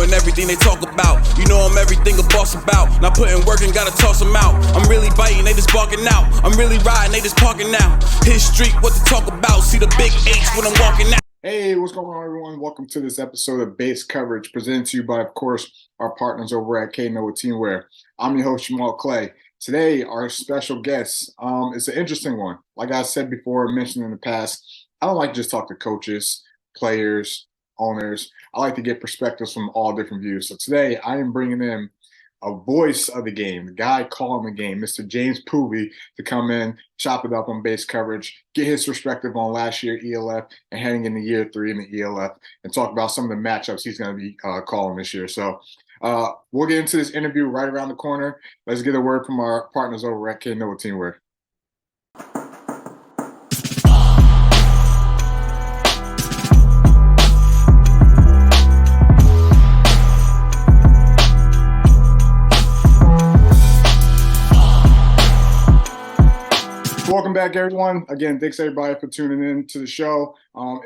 and everything they talk about. You know I'm everything a boss about. Not putting work and gotta toss them out. I'm really biting, they just barking out. I'm really riding, they just parking now. His street, what to talk about. See the big H when I'm walking out. Hey, what's going on, everyone? Welcome to this episode of Base Coverage, presented to you by, of course, our partners over at Knoah Teamwear. I'm your host, Jamal Clay. Today, our special guest is an interesting one. Like I said before, mentioned in the past, I don't like to just talk to coaches, players, owners. I like to get perspectives from all different views. So today, I am bringing in a voice of the game, the guy calling the game, Mr. James Poovey, to come in, chop it up on Base Coverage, get his perspective on last year ELF and heading into year 3 in the ELF, and talk about some of the matchups he's going to be calling this year. So we'll get into this interview right around the corner. Let's get a word from our partners over at Knoah Teamwear. Welcome back, everyone. Again, thanks everybody for tuning in to the show.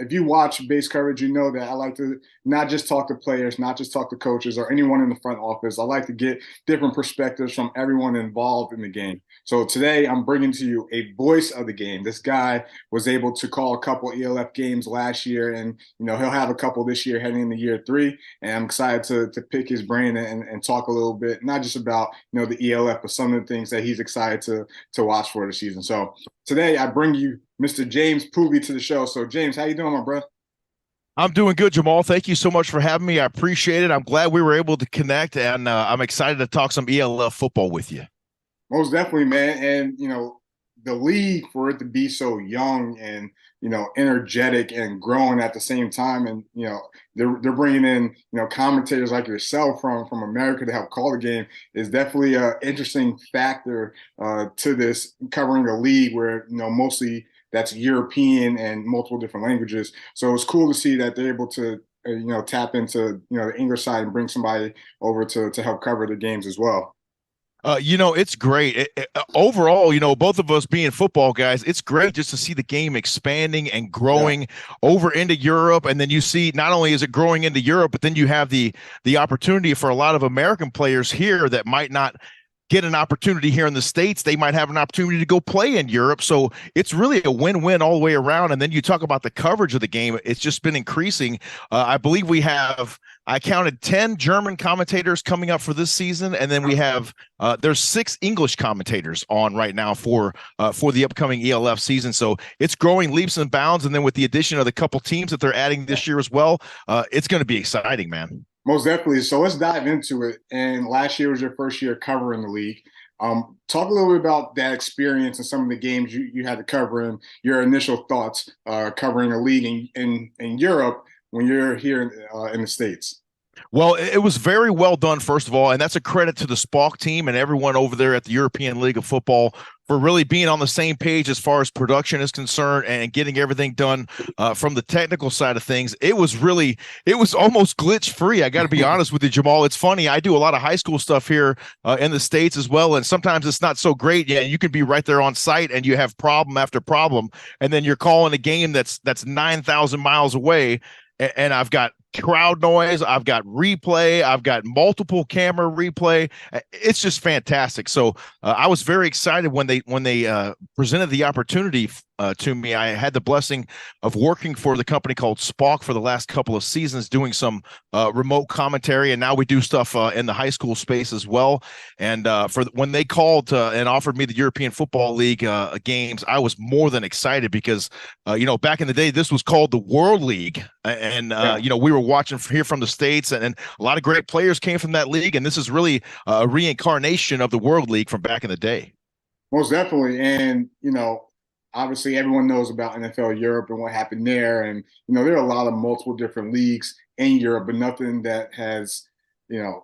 If you watch Base Coverage, you know that I like to not just talk to players, not just talk to coaches or anyone in the front office. I like to get different perspectives from everyone involved in the game. So today I'm bringing to you a voice of the game. This guy was able to call a couple ELF games last year, and he'll have a couple this year heading into year 3. And I'm excited to pick his brain and talk a little bit, not just about the ELF, but some of the things that he's excited to watch for the season. So today I bring you Mr. James Poovey to the show. So James, how you doing, my brother? I'm doing good, Jamal. Thank you so much for having me. I appreciate it. I'm glad we were able to connect, and I'm excited to talk some ELF football with you. Most definitely, man. And, the league, for it to be so young and, energetic and growing at the same time. And, they're bringing in, commentators like yourself from America to help call the game is definitely an interesting factor to this, covering a league where, mostly that's European and multiple different languages. So it's cool to see that they're able to, tap into, the English side and bring somebody over to help cover the games as well. It's great. Overall, both of us being football guys, it's great just to see the game expanding and growing over into Europe. And then you see not only is it growing into Europe, but then you have the opportunity for a lot of American players here that might not get an opportunity here in the States. They might have an opportunity to go play in Europe. So it's really a win-win all the way around. And then you talk about the coverage of the game. It's just been increasing. I believe I counted 10 German commentators coming up for this season. And then we have, there's 6 English commentators on right now for the upcoming ELF season. So it's growing leaps and bounds. And then with the addition of the couple teams that they're adding this year as well, it's going to be exciting, man. Most definitely. So let's dive into it. And last year was your first year covering the league. Talk a little bit about that experience and some of the games you had to cover and your initial thoughts covering a league in Europe when you're here in the States. Well, it was very well done, first of all, and that's a credit to the SPALK team and everyone over there at the European League of Football for really being on the same page as far as production is concerned and getting everything done from the technical side of things. It was almost glitch free. I got to be honest with you, Jamal. It's funny. I do a lot of high school stuff here in the States as well, and sometimes it's not so great. Yeah, you can be right there on site and you have problem after problem, and then you're calling a game that's 9,000 miles away, and I've got crowd noise, I've got replay, I've got multiple camera replay. It's just fantastic. So I was very excited when they presented the opportunity to me. I had the blessing of working for the company called SPALK for the last couple of seasons, doing some remote commentary, and now we do stuff in the high school space as well. And when they called and offered me the European Football League games, I was more than excited because back in the day this was called the World League, and we were watching here from the States, and a lot of great players came from that league, and this is really a reincarnation of the World League from back in the day. Most definitely. And obviously everyone knows about NFL Europe and what happened there, and there are a lot of multiple different leagues in Europe, but nothing that has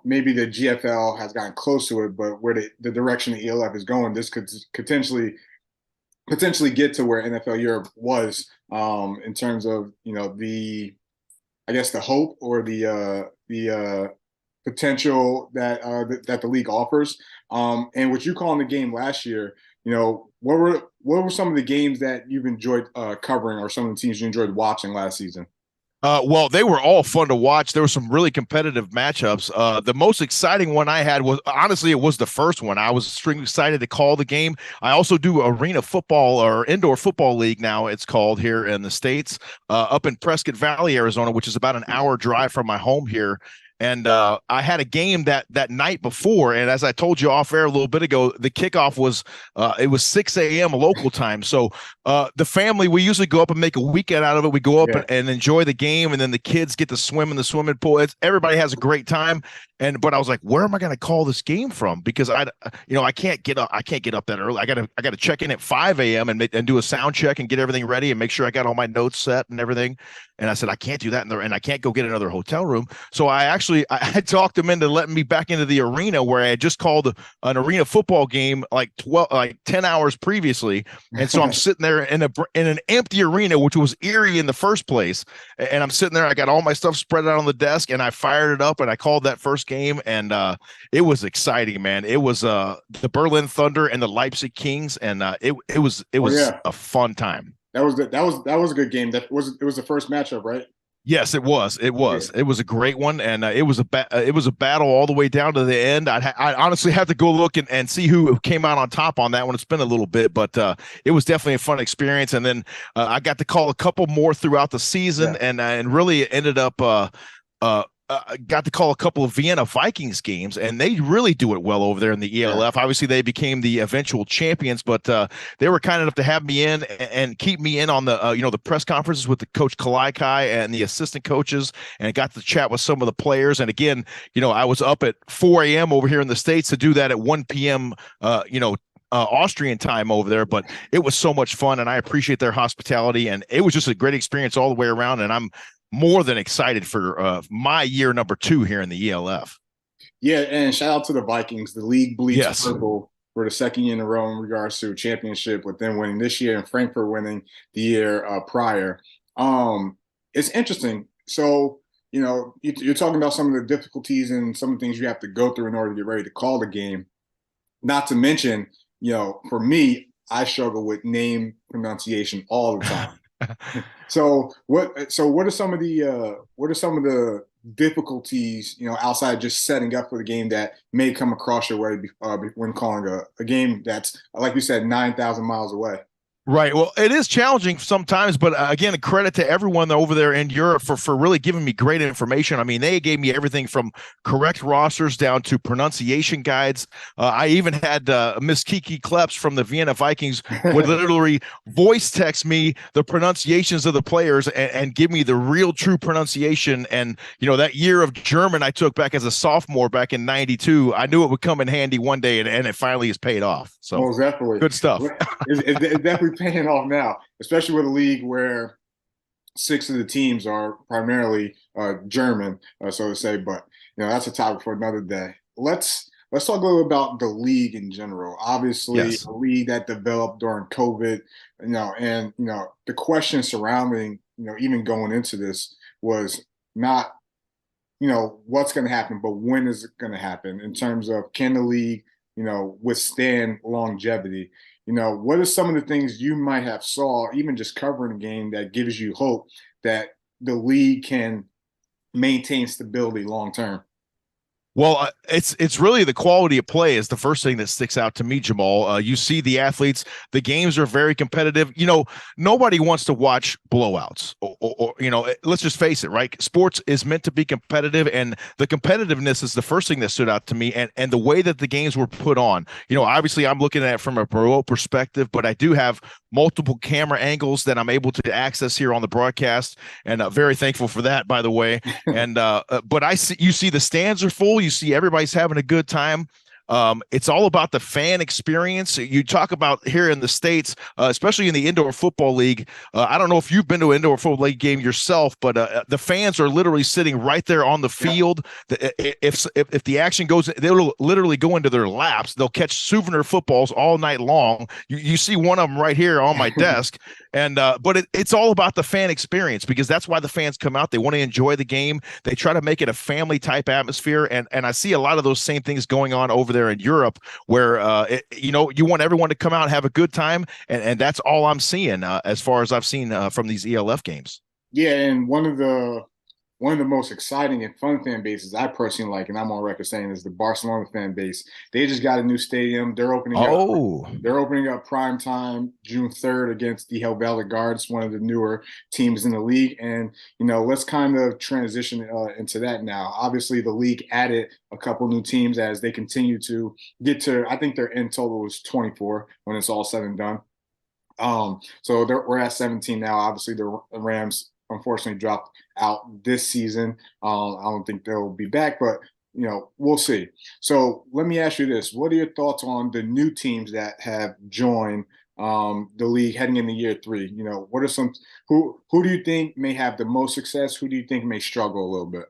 maybe the GFL has gotten close to it, but where the direction the ELF is going, this could potentially get to where NFL Europe was in terms of the hope or the potential that the league offers. And what you call in the game last year, what were some of the games that you've enjoyed covering, or some of the teams you enjoyed watching last season? Well, they were all fun to watch. There were some really competitive matchups. The most exciting one I had was honestly, it was the first one. I was extremely excited to call the game. I also do arena football or indoor football league now, it's called here in the States, up in Prescott Valley, Arizona, which is about an hour drive from my home here. And I had a game that night before, and as I told you off air a little bit ago, the kickoff was it was 6 a.m. local time. So the family, we usually go up and make a weekend out of it. We go up and enjoy the game, and then the kids get to swim in the swimming pool. Everybody has a great time. But I was like, where am I going to call this game from? Because I can't get up. I can't get up that early. I got to check in at 5 a.m. and do a sound check and get everything ready and make sure I got all my notes set and everything. And I said, I can't do that, and I can't go get another hotel room. So I talked them into letting me back into the arena where I had just called an arena football game like 10 hours previously. And so I'm sitting there in an empty arena, which was eerie in the first place. And I'm sitting there, I got all my stuff spread out on the desk, and I fired it up and I called that first game. And it was exciting, man. It was the Berlin Thunder and the Leipzig Kings. And it was a fun time. That was a good game. It was the first matchup, right? Yes, it was. It was. Yeah. It was a great one, and it was a battle all the way down to the end. I honestly have to go look and see who came out on top on that one. It's been a little bit, but it was definitely a fun experience. And then I got to call a couple more throughout the season, and really ended up got to call a couple of Vienna Vikings games, and they really do it well over there in the ELF. Obviously, they became the eventual champions, but they were kind enough to have me in and keep me in on the the press conferences with the coach Kalaikai and the assistant coaches, and got to chat with some of the players. And again, I was up at 4 a.m. over here in the States to do that at 1 p.m. Austrian time over there, but it was so much fun, and I appreciate their hospitality, and it was just a great experience all the way around. And I'm more than excited for my year number 2 here in the ELF. Yeah, and shout out to the Vikings. The league bleeds purple for the second year in a row in regards to championship, with them winning this year and Frankfurt winning the year prior. It's interesting. So, you're talking about some of the difficulties and some of the things you have to go through in order to get ready to call the game. Not to mention, for me, I struggle with name pronunciation all the time. So what are some of the difficulties, outside just setting up for the game that may come across your way when calling a game that's, like you said, 9,000 miles away? Right. Well, it is challenging sometimes, but again, a credit to everyone over there in Europe for really giving me great information. I mean, they gave me everything from correct rosters down to pronunciation guides. I even had Miss Kiki Kleps from the Vienna Vikings would literally voice text me the pronunciations of the players and give me the real true pronunciation. And, that year of German I took back as a sophomore back in '92, I knew it would come in handy one day, and it finally has paid off. So definitely good stuff. It's definitely paying off now, especially with a league where 6 of the teams are primarily German, so to say. But that's a topic for another day. Let's talk a little about the league in general. Obviously, a league that developed during COVID, and the question surrounding even going into this was not what's going to happen, but when is it going to happen in terms of can the league withstand longevity. What are some of the things you might have saw, even just covering a game, that gives you hope that the league can maintain stability long term? Well, it's really the quality of play is the first thing that sticks out to me, Jamal. You see the athletes, the games are very competitive. Nobody wants to watch blowouts or let's just face it, right? Sports is meant to be competitive, and the competitiveness is the first thing that stood out to me, and the way that the games were put on. Obviously I'm looking at it from a remote perspective, but I do have multiple camera angles that I'm able to access here on the broadcast, and very thankful for that, by the way. And but you see the stands are full. You see everybody's having a good time. It's all about the fan experience. You talk about here in the States, especially in the indoor football league. I don't know if you've been to an indoor football league game yourself, but the fans are literally sitting right there on the field. If the action goes, they'll literally go into their laps. They'll catch souvenir footballs all night long. You see one of them right here on my desk. And but it's all about the fan experience, because that's why the fans come out. They want to enjoy the game. They try to make it a family type atmosphere. And I see a lot of those same things going on over there in Europe, where you want everyone to come out and have a good time, and that's all I'm seeing as far as I've seen from these ELF games. Yeah, and one of the most exciting and fun fan bases I personally like, and I'm on record saying, is the Barcelona fan base. They just got a new stadium. Oh, They're opening up prime time June 3rd against the Helvetic Guards, one of the newer teams in the league. And let's kind of transition into that now. Obviously, the league added a couple new teams as they continue to get to. I think their end total is 24 when it's all said and done. So we're at 17 now. Obviously, the Rams unfortunately dropped out this season. I don't think they'll be back, but we'll see. So let me ask you this: what are your thoughts on the new teams that have joined the league heading into year three? What are some who do you think may have the most success? Who do you think may struggle a little bit?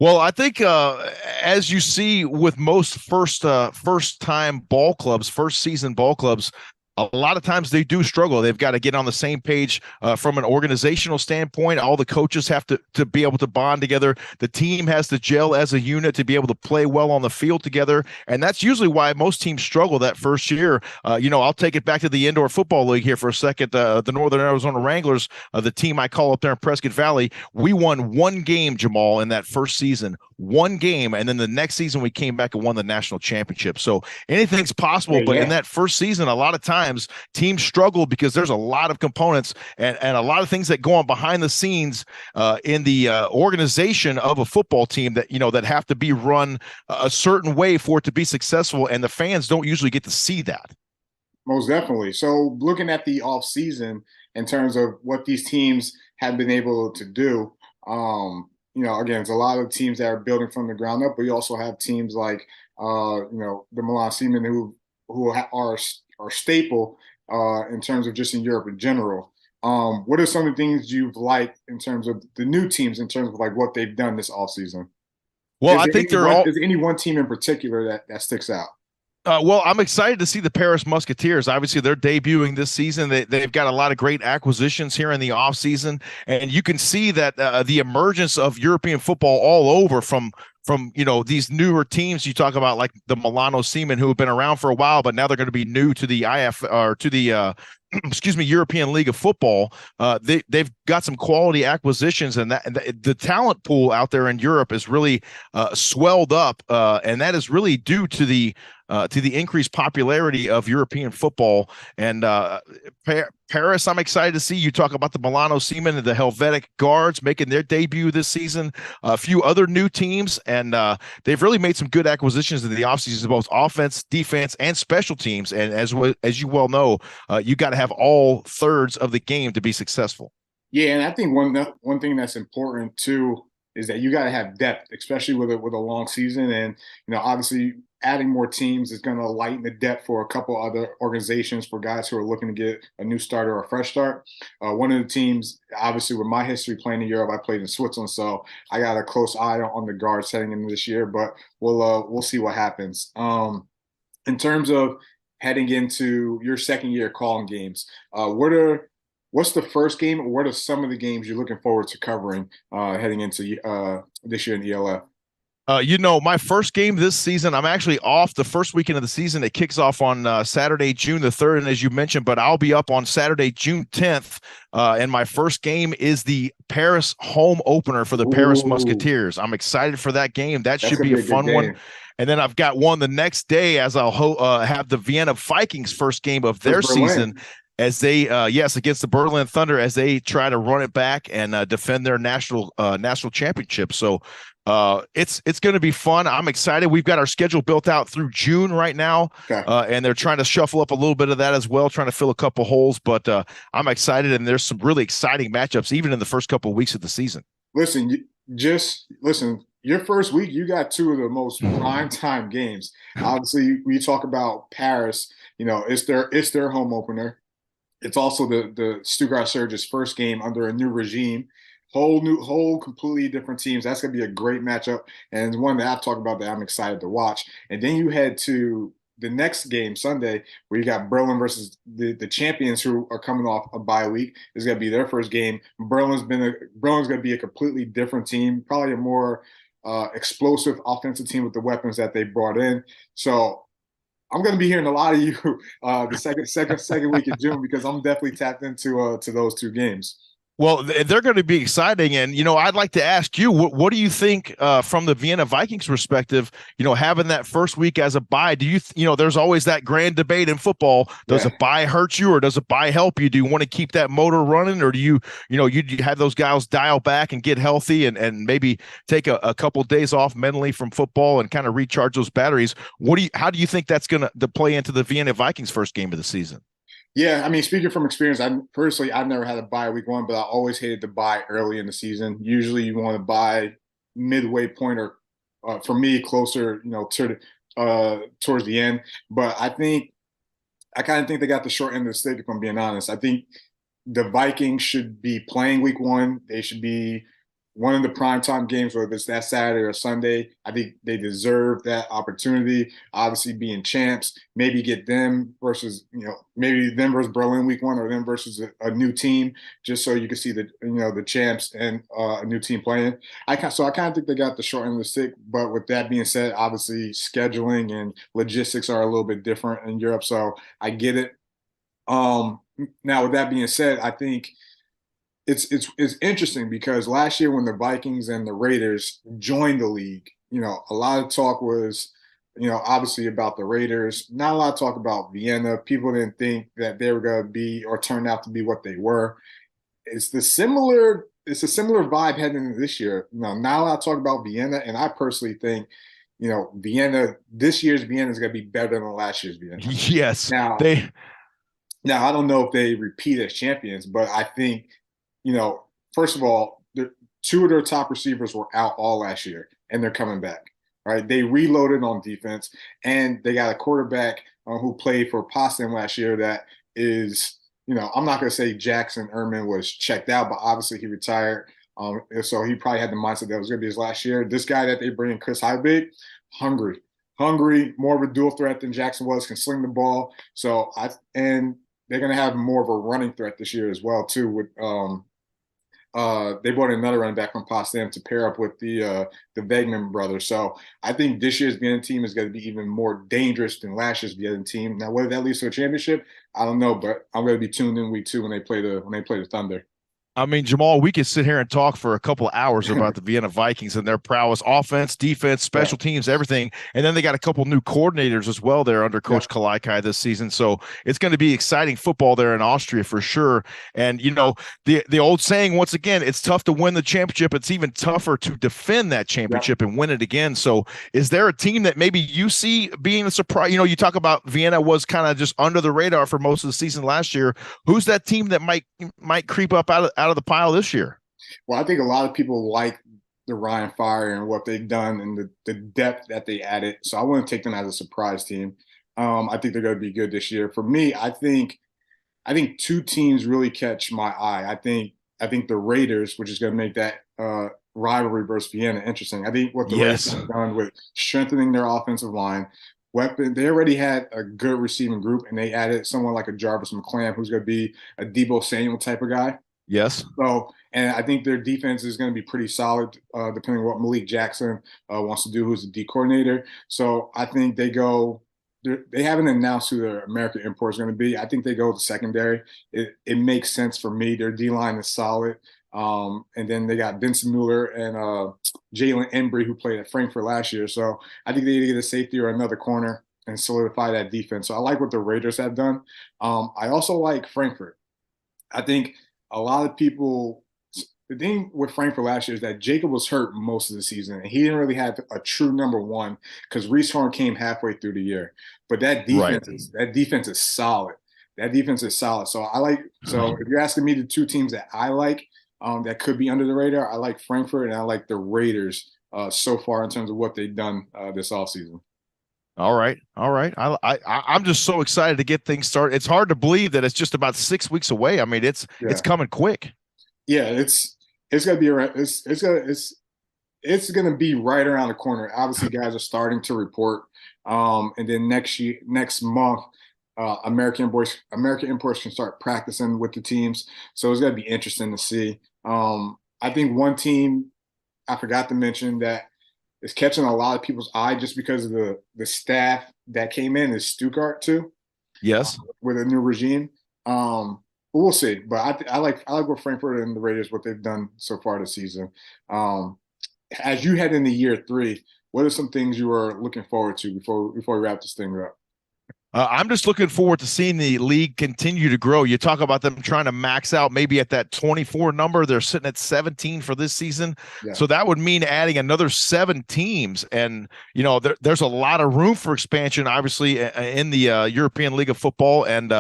well, I think as you see with most first time ball clubs, first season ball clubs, a lot of times they do struggle. They've got to get on the same page from an organizational standpoint. All the coaches have to be able to bond together. The team has to gel as a unit to be able to play well on the field together. And that's usually why most teams struggle that first year. I'll take it back to the indoor football league here for a second. The Northern Arizona Wranglers, the team I call up there in Prescott Valley, we won one game, Jamal, in that first season. One game, and then the next season we came back and won the national championship. So anything's possible, but in that first season, a lot of times teams struggle because there's a lot of components and a lot of things that go on behind the scenes in the organization of a football team that have to be run a certain way for it to be successful, and the fans don't usually get to see that. Most definitely. So looking at the off season in terms of what these teams have been able to do, again, it's a lot of teams that are building from the ground up, but you also have teams like, the Milan Seamen are staple in terms of just in Europe in general. What are some of the things you've liked in terms of the new teams, in terms of like what they've done this offseason? Well, I think Is there any one team in particular that sticks out? Well, I'm excited to see the Paris Musketeers. Obviously, they're debuting this season. They've got a lot of great acquisitions here in the offseason, and you can see that the emergence of European football all over from these newer teams you talk about, like the Milano Seamen, who have been around for a while, but now they're going to be new to the IF or to the excuse me, European League of Football. They've got some quality acquisitions, and the talent pool out there in Europe is really swelled up, and that is really due to the increased popularity of European football. And Paris, I'm excited to see. You talk about the Milano Seamen and the Helvetic Guards making their debut this season. A few other new teams, and they've really made some good acquisitions in the offseason, both offense, defense, and special teams. And as you well know, you got to have all thirds of the game to be successful. Yeah, and I think one thing that's important too is that you got to have depth, especially with a long season. And obviously, adding more teams is going to lighten the depth for a couple other organizations, for guys who are looking to get a new starter or a fresh start. One of the teams, obviously, with my history playing in Europe, I played in Switzerland, so I got a close eye on the Guards heading into this year. But we'll see what happens. In terms of heading into your second year calling games, what's the first game, or what are some of the games you're looking forward to covering heading into this year in ELF? My first game this season, I'm actually off the first weekend of the season. It kicks off on Saturday, June the 3rd, and as you mentioned, but I'll be up on Saturday, June 10th, and my first game is the Paris home opener for the Paris Musketeers. I'm excited for that game. That should be a fun one. And then I've got one the next day, as I'll have the Vienna Vikings first game of their season, as they against the Berlin Thunder, as they try to run it back and defend their national championship. So it's going to be fun. I'm excited. We've got our schedule built out through June right now, and they're trying to shuffle up a little bit of that as well, trying to fill a couple holes. But I'm excited, and there's some really exciting matchups even in the first couple of weeks of the season. Listen. Your first week, you got two of the most prime time games. Obviously, we talk about Paris. It's their home opener. It's also the Stuttgart Surge's first game under a new regime. Whole completely different teams. That's gonna be a great matchup, and one that I've talked about that I'm excited to watch. And then you head to the next game Sunday, where you got Berlin versus the champions, who are coming off a bye week. It's gonna be their first game. Berlin's gonna be a completely different team, probably a more explosive offensive team with the weapons that they brought in. So I'm going to be hearing a lot of you the second week of June, because I'm definitely tapped into those two games. Well, they're going to be exciting. And, I'd like to ask you, what do you think from the Vienna Vikings perspective, having that first week as a bye? Do there's always that grand debate in football. Does Yeah. a bye hurt you or does a bye help you? Do you want to keep that motor running or do you have those guys dial back and get healthy and maybe take a couple days off mentally from football and kind of recharge those batteries? How do you think that's going to play into the Vienna Vikings first game of the season? Yeah, I mean, speaking from experience, I've never had a bye week one, but I always hated to buy early in the season. Usually, you want to buy midway point or, for me, closer, to towards the end. But I kind of think they got the short end of the stick. If I'm being honest, I think the Vikings should be playing week one. They should be one of the primetime games, whether it's that Saturday or Sunday. I think they deserve that opportunity. Obviously, being champs, maybe get them versus, maybe them versus Berlin week one or them versus a new team, just so you can see the champs and a new team playing. So I kind of think they got the short end of the stick. But with that being said, obviously scheduling and logistics are a little bit different in Europe, so I get it. Now, with that being said, I think it's interesting because last year when the Vikings and the Raiders joined the league, a lot of talk was, obviously about the Raiders. Not a lot of talk about Vienna. People didn't think that they were going to be or turn out to be what they were. It's a similar vibe heading into this year. Not a lot of talk about Vienna, and I personally think, this year's Vienna is going to be better than last year's Vienna. Yes, Now, I don't know if they repeat as champions, but I think, first of all, two of their top receivers were out all last year, and they're coming back. Right? They reloaded on defense, and they got a quarterback who played for Potsdam last year that is, I'm not going to say Jackson Ehrman was checked out, but obviously he retired. So he probably had the mindset that was going to be his last year. This guy that they bring in, Chris Highbig, hungry, more of a dual threat than Jackson was, can sling the ball. And they're going to have more of a running threat this year as well, too, with they brought in another running back from Potsdam to pair up with the Wegman brothers. So I think this year's Vienna team is going to be even more dangerous than last year's Vienna team. Now, whether that leads to a championship, I don't know, but I'm going to be tuned in week 2 when they play the Thunder. I mean, Jamal, we could sit here and talk for a couple of hours about the Vienna Vikings and their prowess, offense, defense, special teams, everything. And then they got a couple new coordinators as well there under Coach Kalaikai this season. So it's going to be exciting football there in Austria for sure. And, the old saying, once again, it's tough to win the championship. It's even tougher to defend that championship and win it again. So is there a team that maybe you see being a surprise? You talk about Vienna was kind of just under the radar for most of the season last year. Who's that team that might creep up out of the pile this year? Well, I think a lot of people like the Ryan Fire and what they've done and the depth that they added. So I wouldn't take them as a surprise team. I think they're going to be good this year. For me, I think two teams really catch my eye. I think the Raiders, which is going to make that rivalry versus Vienna interesting. I think what the Raiders have done with strengthening their offensive line, they already had a good receiving group, and they added someone like a Jarvis McClam, who's going to be a Deebo Samuel type of guy. Yes. So, and I think their defense is going to be pretty solid, depending on what Malik Jackson wants to do, who's the D coordinator. So I think they haven't announced who their American import is going to be. I think they go with the secondary. It makes sense for me. Their D-line is solid. And then they got Vincent Mueller and Jalen Embry, who played at Frankfurt last year. So I think they either get a safety or another corner and solidify that defense. So I like what the Raiders have done. I also like Frankfurt. I think a lot of people, the thing with Frankfurt last year is that Jacob was hurt most of the season, and he didn't really have a true number one because Reese Horn came halfway through the year. But that defense is solid. That defense is solid. So if you're asking me the two teams that I like that could be under the radar, I like Frankfurt and I like the Raiders so far in terms of what they've done this offseason. All right. I'm just so excited to get things started. It's hard to believe that it's just about 6 weeks away. I mean, it's coming quick. Yeah, it's gonna be around. It's gonna be right around the corner. Obviously, guys are starting to report, and then next month, American imports can start practicing with the teams. So it's gonna be interesting to see. I think one team I forgot to mention that is catching a lot of people's eye just because of the staff that came in is Stuttgart too. Yes. With a new regime. But we'll see. But I like what Frankfurt and the Raiders, what they've done so far this season. As you head into year 3, what are some things you are looking forward to before we wrap this thing up? I'm just looking forward to seeing the league continue to grow. You talk about them trying to max out maybe at that 24 number. They're sitting at 17 for this season. Yeah. So that would mean adding another 7 teams. And, there's a lot of room for expansion, obviously, in the European League of Football. And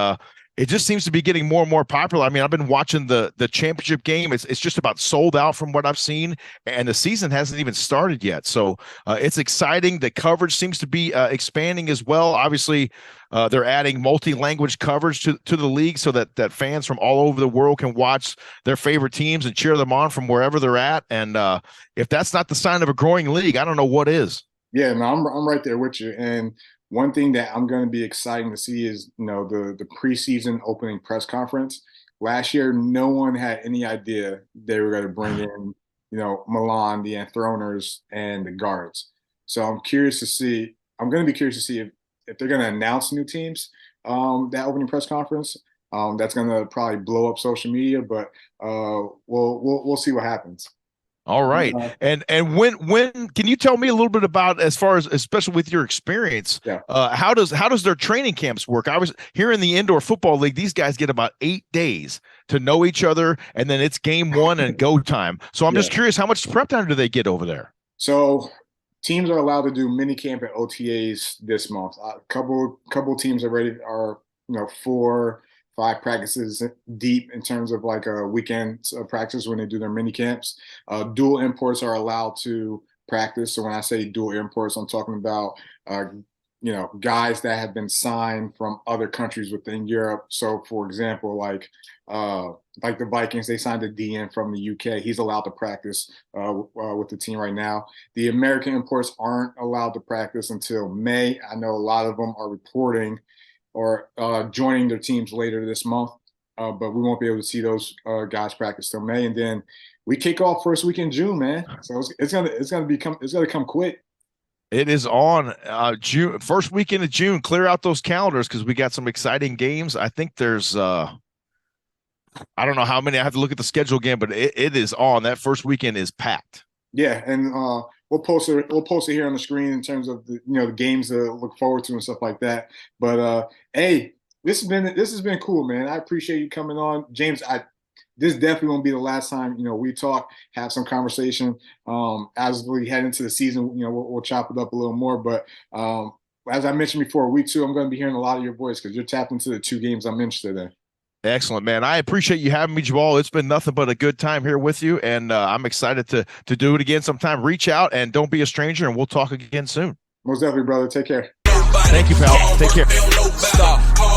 it just seems to be getting more and more popular. I mean, I've been watching the championship game. It's just about sold out from what I've seen, and the season hasn't even started yet. So it's exciting. The coverage seems to be expanding as well. Obviously, they're adding multi-language coverage to the league so that fans from all over the world can watch their favorite teams and cheer them on from wherever they're at. And if that's not the sign of a growing league, I don't know what is. Yeah, no, I'm right there with you. And one thing that I'm going to be exciting to see is, the preseason opening press conference. Last year, no one had any idea they were going to bring in, Milan, the Enthroners, and the guards. So I'm curious to see. I'm going to be curious to see if they're going to announce new teams. That opening press conference. That's going to probably blow up social media, but we'll see what happens. All right. And when can you tell me a little bit about, as far as, especially with your experience, how does their training camps work? I was here in the indoor football league. These guys get about 8 days to know each other, and then it's game 1 and go time. So I'm just curious, how much prep time do they get over there? So teams are allowed to do mini camp and OTAs this month. A couple teams already are 4-5 practices deep in terms of like a weekend practice when they do their mini camps. Dual imports are allowed to practice. So when I say dual imports, I'm talking about guys that have been signed from other countries within Europe. So for example, like the Vikings, they signed a DN from the UK. He's allowed to practice with the team right now. The American imports aren't allowed to practice until May. I know a lot of them are reporting or joining their teams later this month, but we won't be able to see those guys practice till May, and then we kick off first week in June, man. So it's gonna come quick. It is on June, first weekend of June. Clear out those calendars because we got some exciting games. I think there's I don't know how many. I have to look at the schedule again, but it is on. That first weekend is packed. Yeah, and we'll post it here on the screen in terms of the games to look forward to and stuff like that. But hey, this has been cool, man. I appreciate you coming on, James. This definitely won't be the last time we talk, have some conversation. As we head into the season, we'll chop it up a little more. But as I mentioned before, week 2, I'm going to be hearing a lot of your voice because you're tapped into the 2 games I'm interested in. Excellent, man. I appreciate you having me, Jabal. It's been nothing but a good time here with you, and I'm excited to do it again sometime. Reach out and don't be a stranger, and we'll talk again soon. Most definitely, brother. Take care. Thank you, pal. Take care.